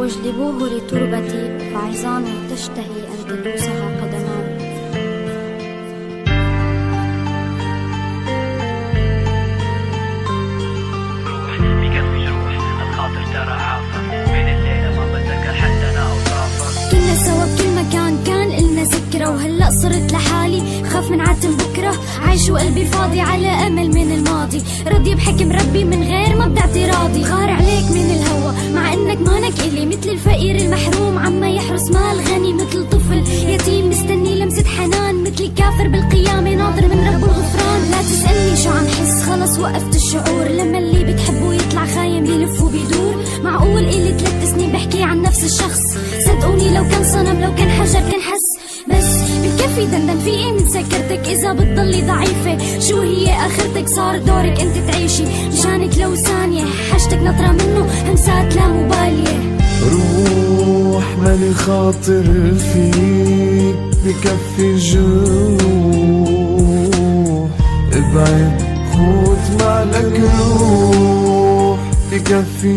واجلبوه لتربتي، فعظام تشتهي أن تدوسها قدمان. روح بكفي جروح الخاطر ترى عافى، من الليلة ما بتذكر حتى أنا أوصافك. كنا سوا بكل مكان كان إلنا ذكرى، وهلأ صرت لحالي خاف من عتم بكرة. عايش وقلبي فاضي على أمل من الماضي، راضي بحكم ربي من غير ما بدي اعتراضي. غار عليك من الهوى مع إنك مانك إلي، مثل الفقير المحروم عما يحرس مال غني، مثل طفل يتيم مستني لمسة حنان، مثل كافر بالقيامة ناطر من رب الغفران. لا تسألني شو عم حس، خلص وقفت الشعور، لما اللي بتحبه يطلع خاين بيلف وبيدور. معقول إلي 3 سنين بحكي عن نفس الشخص، صدقوني لو كان صنم لو كان حجر كان حس. بس بكفي دندن في ايه من سكرتك، اذا بتضلي ضعيفة شو هي اخرتك؟ صار دورك انت تعيشي مشانك لو ثانية، حاجتك نطرة منه همسات لا مبالية. روح مالي خاطر فيك بكفي جروح، ابعد خود معلك روح بكفي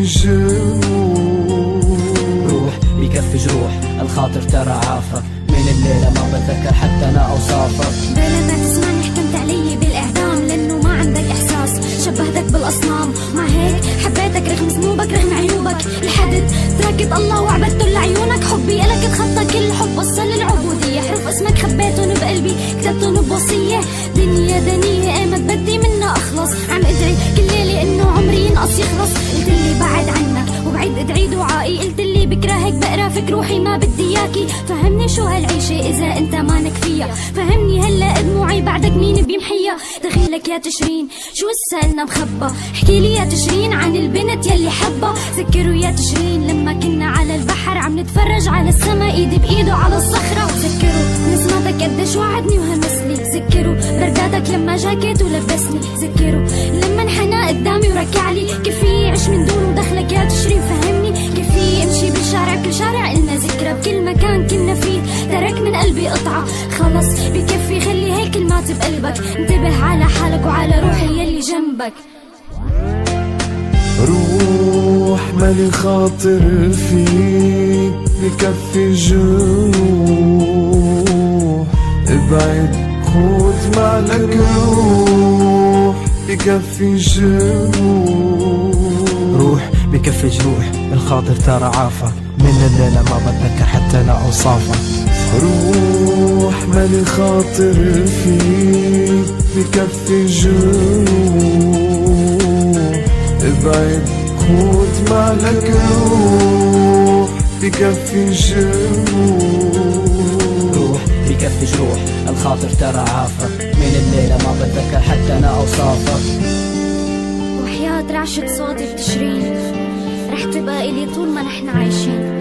روح بكفي جروح الخاطر ترى عافى، من الليلة ما بتذكر حتى أنا أوصافك. بلا ما تسمعني حكمت علي بالإعدام، لأنه ما عندك إحساس شبهتك بالأصنام. مع هيك حبيتك رغم ذنوبك رغم عيوبك، لحد تركت الله وعبدته لعيونك. حبي إلك تخطى كل حب وصل للعبودية، حروف اسمك خبيتهم بقلبي كتبتهم بوصية. دنيا دنيا ايمت بدي منها أخلص، عم أدعي كل ليلة إنه عمري ينقص يخلص. قلتلي بعد عنك وبعيد ادعي دعائي، قلتلي بكرهك بقرفك روحي ما بدي اياكي. فهمني شو هالعيشة إذا أنت مانك فيها، فهمني هلا دموعي بعدك مين بيمحيها. دخيلك يا تشرين شو السالنا مخبى، احكيلي يا تشرين عن البنت يلي حبة. ذكروا يا تشرين لما كنا على البحر عم نتفرج على السما ايدي بايده على الصخرة. ذكروا نسمتك قديش وعدني وهمسني، ذكروا برداتك لما جاكيت ولبسني، ذكروا لما انحنى قدامي وركعلي. كيف يعيش من دون دخلك يا تشرين فهمني، كيف امشي بالشارع كل شارع إلنا ذكرى، بكل مكان كنا فيه ترك من قلبي قطعة. خلص بكفي خلي هيك كلمات بقلبك، انتبه على حالك وعلى روحي يلي جنبك. روح مالي خاطر فيك بكفي جروح، ابعد خود معلك روح بكفي روح بكفي جروح الخاطر ترى عافى، من الليلة ما بتذكر حتى أنا أوصافك. روح مالي خاطر فيك بكفي جروح، ابعد خود معلك روح بكفي روح بكفي جروح الخاطر ترى عافى، من الليلة ما بتذكر حتى أنا أوصافك. وحياة رعشة صوتي بتشرين رح تبقى إلي طول ما نحن عايشين.